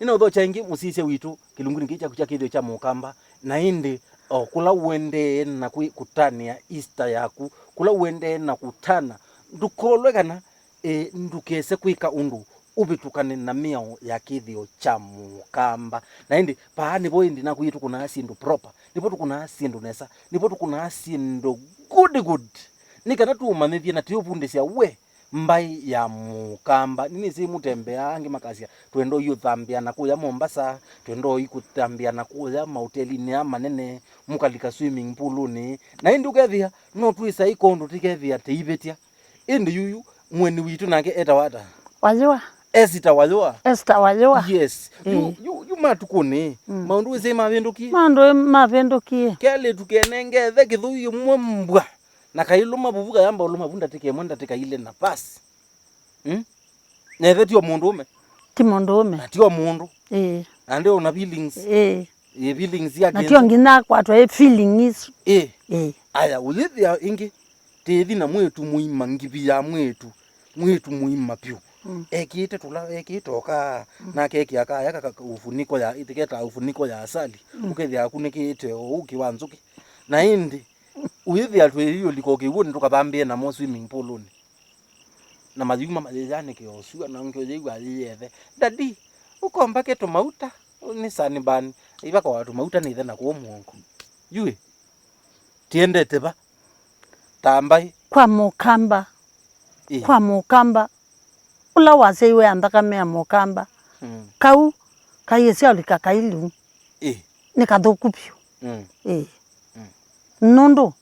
ino tho chaingi musise witu kilunguni kicha kucha Kithio cha Mukamba na indi kula uende na kutania Easter yaku kula uende na kutana ndukolwe kana ndukese kwika undu ubitukane na miao ya Kithio cha Mukamba na indi paani bo indi na kuitu kuna asindu proper nipo tukuna asindu nesa nipo tukuna asindu good nikana tu manithie na tio pundesia we mbai ya Mukamba nini si Mutembea angi makasia twendo yu thambia na kuya Mombasa twendo ikutambia na kuya mahoteli ni manene mukalika swimming pool ni na indi ukethia no twisa ikondo tikethia teibetia indi yuyu mweni witu nake etawata wajua Esther wajua yes you matukone maundu se mavendoki kele tukenenge the kithuyu mwembwa na kailo mabubuka yamba uluma bunda tike mwenda tika ile na pass na vetio mundume ti mundume atio mundu ande una feelings feelings yake natio ngina kwatwa feelings aya ulithia ingi tethi na mwetu muima ngibi ya mwetu muima pyu ekite tula ekitoka na keki akaya ufuniko ya itiketa ufuniko ya asali ukethia akunikite ukiwanzuki na indi uithi atwe hiyo likoke woni tukabambie na mo swimming pool ni na majuma majane kiosua na ngyo yigwa yethe dadi ukomba keto mauta ni sani bani iba kwa watu mauta ni thena kwa muongo yue tiendete ba tambai kwa Mukamba ula waseiwe andaka mea Mukamba kau kayesia ulika kailu nikathukupyo nundu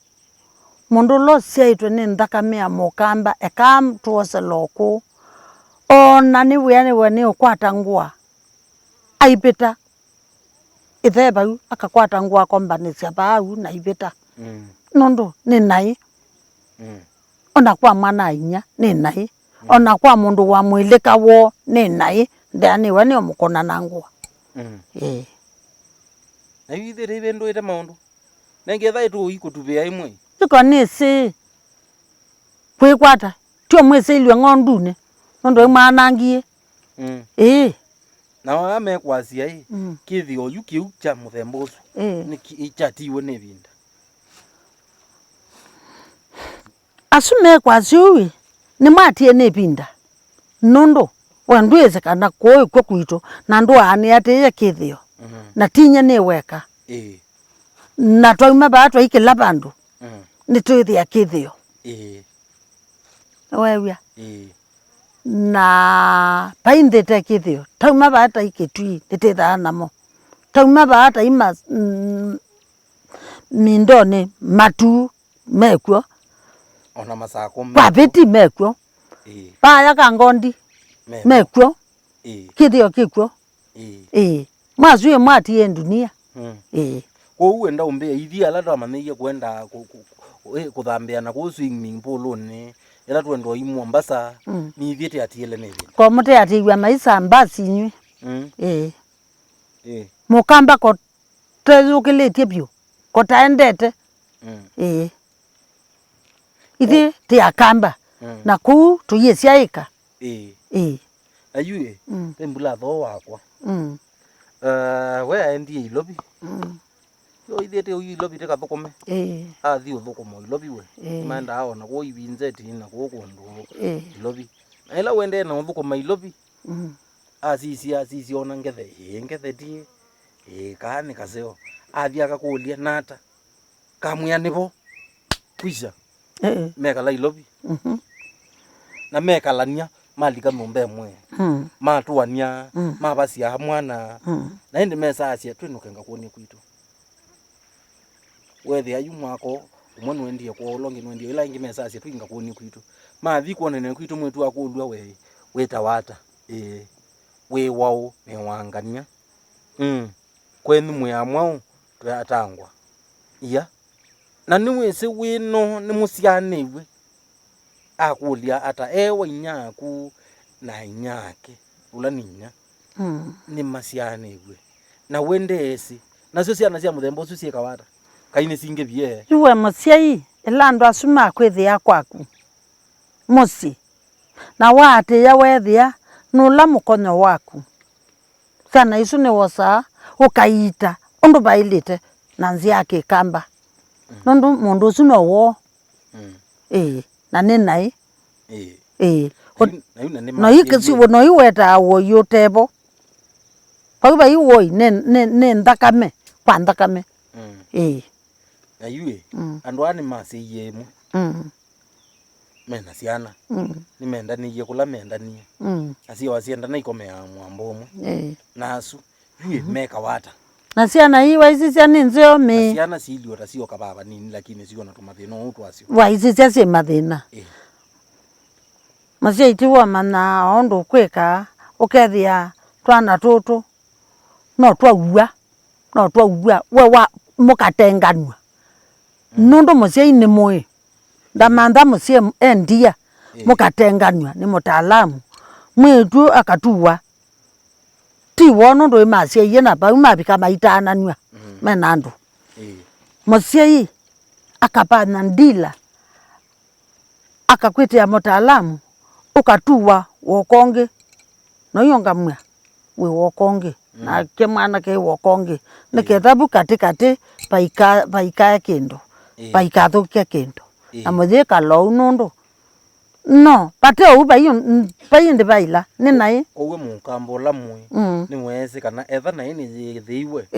mundu lo siaitwe ni nthakame ya Mukamba ekam tuose loko ona ni wene ukwata ngua aipita itheba akakwata ngua kombanisya bau na ipita nundu ni nai ona kwa mwana inya ni nai ona kwa mundu wa mwilika wo ni nai ndani wene omukona na ngua na yithire ibendo ite maundu nenge thaitu ikutubia imwe iko nisi kwikwata tio mwese ilwe ngondune ndo mwanangie na wame kwasia Kithio yuki cha muthembosu ni ichatiwe ne binda asume kwasiwi ni matie ne binda nondo wandweze kana koi kwa kuito na ndo ani ate ya Kithio na tinya ne weka na twaima batwa ikila bandu nituithi ya Kithio wewe na paindete Kithio tauma bata iketui nititha namo tauma bata ima mindone matu mekwo ona masako kwa beti mekwo baya kangondi mekwo Kithio kikwo mazwe mati ya dunia kwa uenda umbe ithia la twamaneye kwenda kuthambia na ku swimming pool ni ila twendo imu Mombasa ni ithiete atiele ne binda kwa mute atigwa maisa mbasi nywe Mukamba ko tezukeletie pyo ko taendete ithi ti akamba na ku tuyesia ika ayue tembula tho wakwa we aendie ilobi yo ithiete ilobi teka thukome athi uthukumo ilobi we manda aona ko ibinzeti na ko kundu ilobi na ila wende na uthukuma ilobi asisi ona ngethe tie kaani kaseo athi akakulia nata kamwia nipo kwisha mekala ilobi na mekalania malika nombe mwe matuania mabasia mwana na indi mesa asia twinukenga kuoni kwitu wethe ayu mwako umwe wendie kwa ulongi wendie ila ingi mesa asia twinga kuoni kwitu mathi kuonene kwitu mwetu akulwa we wetawata we wao mewangania kwenu mwamwao twatangwa na niwese wino ni musianewe akulia ata ewa inyaku na inyake ula ninya ni masianewe na wendesi na sio siana cia muthembo sio kawata kaine singe bie yuwe musiai elando asuma kwethia kwaku musi na wate ya wethia nula mukonyo waku Twana isu ni wosa ukaita undu bailite na nzi yake kamba. Nondu mundu usu no wo. Na nai. No ikisiwo no iweta wo yotebo. Pagba iwoi ne ndakame kwa ndakame. Na yue andu ani masi yemu. Mena siana. Ni mendani ye kula mendani. Asi wasienda na ikome ya mwambo mu. Nasu yue meka wata. Na siana hii waisisia ni nzio me. Na siana sili ota sio kababa nini lakini sio na tumathina utu asio. Waisisia si mathina. Masia itiwa mana ondo kweka ukethia twana tutu no twaua wewa mukatenganwa. Nundu musia ini mwe. Ndamanda musia endia mukatenganwa ni mutaalamu. Mwetu akatuwa. Ti wono ndo masia yena ba mabika maitananwa. Menando. Musia yi akapana ndila. Akakwete ya mutaalamu ukatuwa wokonge. No yongamwa we wokonge. Na kemana ke wokonge. Nekethabu katikati paika kendo. Paika thukia kendo. Na muthika lo nondo. No, pate u bayinde baila ni nai. Owe Mukamba la mwe. Ni mwese kana etha na ni thiiwe.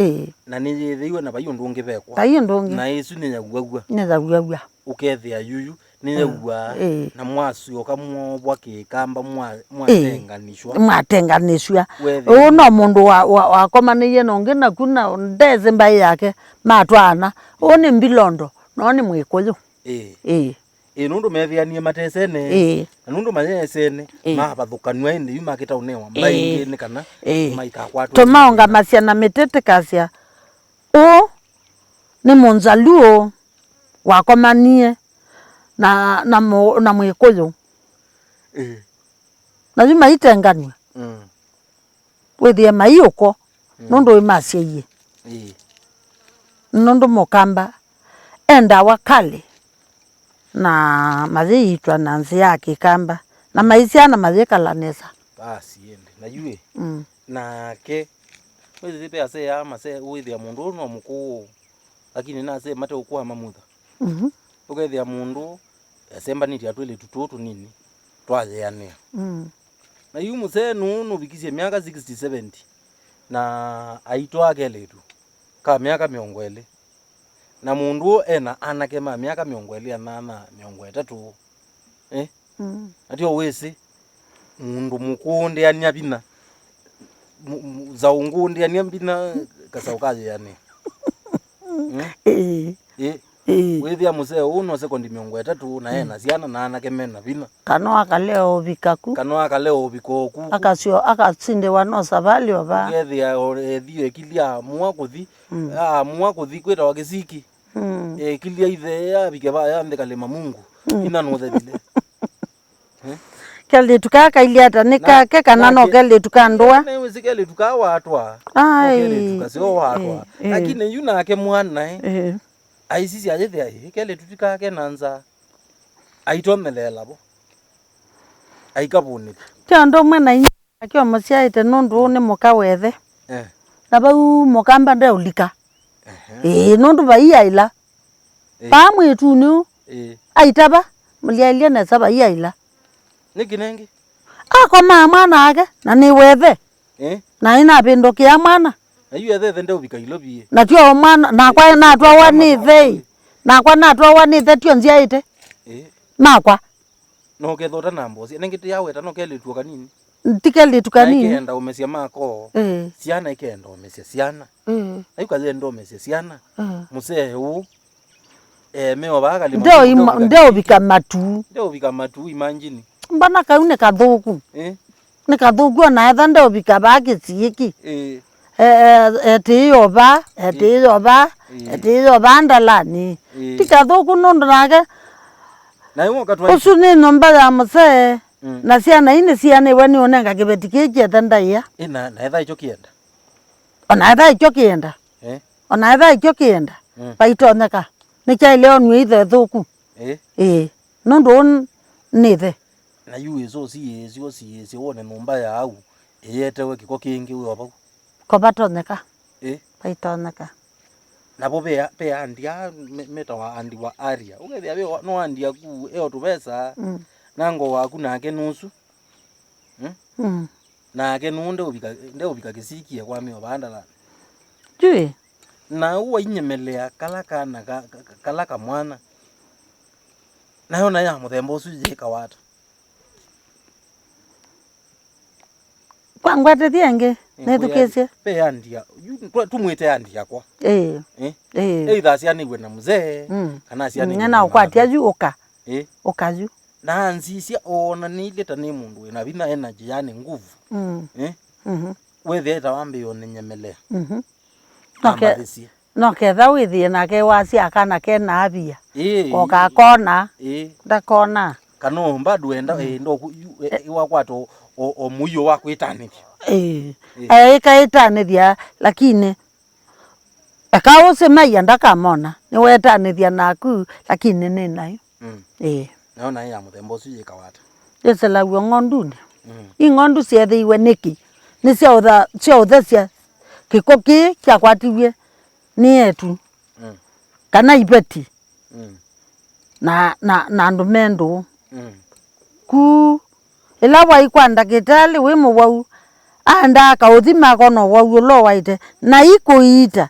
Na ni thiiwe na bayundu ngibekwa. Bayundu ngi. Na isu ni nyagwagwa. Ni nyagwagwa. Ukethia yuyu ni nyagwa na mwasu okamwo kamba mwatenganishwa. Mwatenganishwa. No mundu wa komaniye nonge na kuna ndeze mbai yake matwana. Oni mbilondo no ni mwikoyo. Nundu methianie matesene. Nundu mayesene mabathukanwa indi yuma kitaunewa mbaingi ni kana maika kwatu. Tomaonga masiana metete kasia. Ni Munjaluo wakomanie na mwikoyo. Na yuma itenganwa. Wethia mayuko nundu imasia ye. Nundu Mukamba enda wakali. Na mazi itwa na nzi yake kamba na maisiana mazi kalanesa basi yende na yue na ke wezi zipe ase ya mase uithia mundu no muku lakini na ase mate ukua mamutha ukethia mundu asemba niti atwele tututu nini twazeania na yu muse no bikisie miaka 60 70 na aitwa akeletu ka miaka 20 na mundu ena anakema miaka 20 na 30 atio wese mundu mukunde ania bina za ungunde ania bina kasaukaje yani wethia muse uno sekondi 30 na ena siana na anakemena bina kano akaleo bikaku bikoku akasio akatsinde wano savali oba wethia ethio ekilia muakuthi kweta wakisiki kilia ithe ya bikeba ya ndekalema Mungu ina no thebile kale tukaka iliata nika keka nano kale tukandwa na wewe sikale tukawa atwa kale tukasio watwa lakini yuna ake mwana aisisi ajethe kale tutikake nanza aitomelela bo aikabuni kyondo mwana akyo masiaite nundu ni mukawethe na bau Mukamba ndeulika nundu baiyaila pamwetu ni aitaba mulialia na saba yaila nikinenge akoma mwana ake na ni wethe na ina bindo kia mwana ayu ethe nde ubika ilobie na tio mwana na kwa na twa wanithe na kwa na twa wanithe tio nziaite makwa no kethota na mbosi nengiti yawe tano kele tuoka nini tikeli tukanini kenda umesia mako siana ikenda umesia siana ayuka zendo umesia siana musee huu meo baga limo ndio bika matu imagine mbana kaune kathuku ni kathuku na etha ndio bika baki siiki etiyo ba ndalani tikathuku nundu nake na yumo katwa usu ni nomba ya musee na siana ini siana wani onenga kibeti kije tandaya na etha icho kienda ona etha icho kienda paitoneka ni chai leo ni ithe thuku nundu nithe na yu ezo si wone nomba ya au eyetewe kiko kingi uyo bau Kobatoneka. Baitoneka. Nabo be andia meta wa andi wa area. Ugethia be no andia ku tubesa. Nango waku nake nusu. Nake nunde ubika kisikia kwa mio bandala. Jui. Na uwa inyemelea kalaka mwana. Nayo na ya muthembo suje kawata. Kwangwate thienge netukesie pe andia tumwite andia kwa either cianigwe na muzee kana cianigwe na ukwatia ju ukaju na nzisia ona nileta ni mundu ina vina energy yani nguvu wethe tawambe yo nyenyemelea no ketha withie nake wasi akana kena avia okakona ndakona kano mbadu enda ndo wakwato o muyo wako itanithia ikaitanitia lakini akawose maya ndakamona ni wetanithia naku lakini ni nayo naona ya muthembo suje kawata yesela wo ngonduni ingondu ciethiwe niki ni ciothe cia kikoki kya kwatiwie ni etu kana ibeti na ndumendu ku ila waikwa ndagitali wi muwau anda kauthima kono wau lo waite na ikuita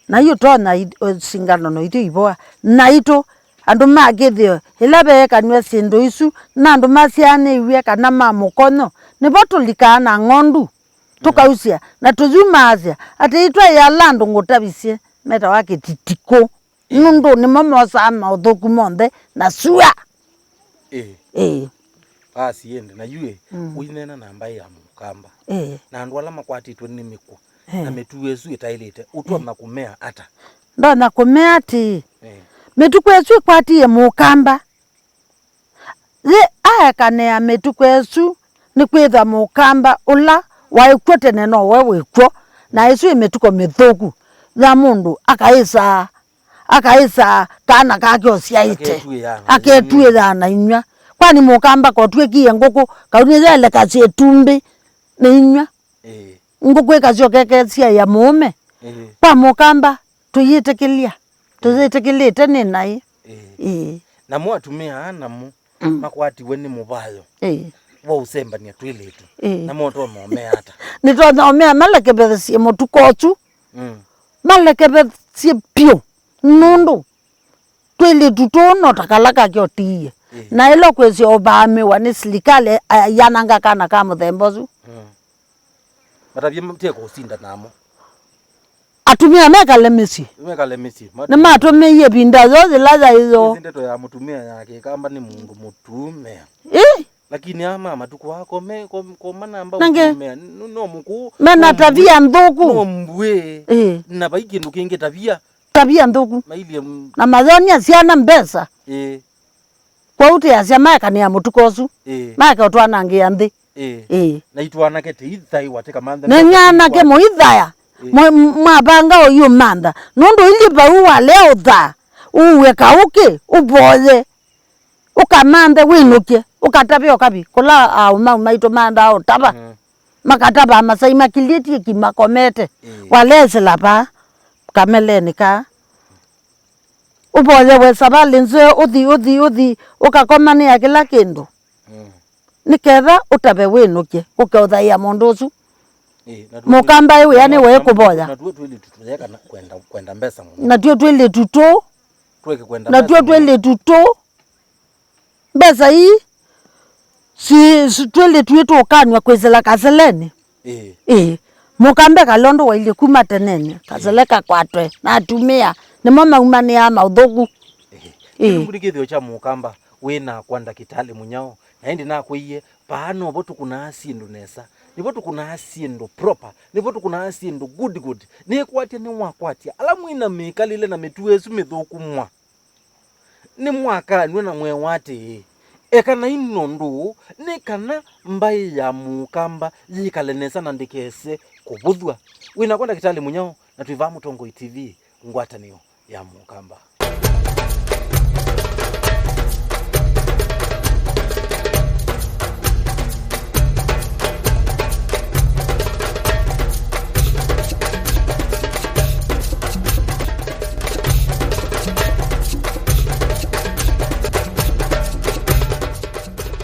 na yutona singano no ito iboa na ito andu magithio ila be kanwe sindu isu na andu maciane iwe kana Mukonyo ni botulika na ngondu tukausia na tuzumacia ati itwa ya landu ngutabicie meta wake titiko nundu ni momosa ma uthuku monde na sua basi ende na yue uinena namba ya Mukamba na andu ala makwatitwe ni mikwa na metuwesu itailite utwa na kumea ata ndo na kumea ati metukwesu kwatie Mukamba ye kanea metukwesu ni kwitha Mukamba ula waikwote neno wewe kwo na isu imetuko mithuku ya mundu akaisa kana kakyo ciaite aketue na inywa kwani Mukamba kotwekie nguku kaunizele kacetumbi ni inywa nguku ikaciokeke cia ya mume kwa Mukamba tuyitikilite ni nai na mwatumia anamu makwatiwe ni mubayo wa usembania twilitu na moto momea ata nitona omea malekebethie mutukochu malekebethie pio nundu twilitu tuno takalaka kyotie na ilo kwesi obame wani serikali yananga kana ka muthembozu matabie mtie kusinda namo atumia mekale misi na matumie binda zote laza hizo ndeto ya mutumia yake kamba ni mundu mutume lakini ama matuko wako komana amba mutumia no muku mena tabia nthuku no mbwe na baiki ndu kingi tabia nthuku maili na mazonia ciana mbesa kwa uti acia maka ni amutukosu maka utwana ngia nthi na itwana kete ithai wateka mantha na nyana ke muithaya mwabanga oyu manda nundu ili bau wa leo tha uwe kauke uboye ukamande winuke ukatabe okabi kula au maito manda au taba makataba masai makiliti kimakomete waleze lapa kameleni ka uboye we sabali nze uthi ukakomani ya kila kindu niketha utabe winuke ukeuthaia mundu ucu Mukamba iwe yani we kuboya na tuwe twili tutuyeka kwenda mbesa na tuwe twili tuto tuweke kwenda na tuwe twili tuto mbesa hii si twili tuito ukanywa kwezela kaseleni Mukamba kalondo wa ile kuma tenene kaseleka kwatwe na atumia ni mama umani ya mauthuku muri Kithio cha Mukamba wina kwanda kitali munyao na indi na kwiye paano botu kuna asindu nesa nibotu kuna asindu proper nibotu kuna asindu good ni kwatia ni mwakwatia ala mwina mikalile na metuwesu mithuku mwa ni mwaka niwe na mwewate ekana inondu ni kana mbai ya Mukamba yikalenesa na ndikese kubuthwa wina kwanda kitali munyao na tuiva Mutongo TV ngwatanio ya Mukamba.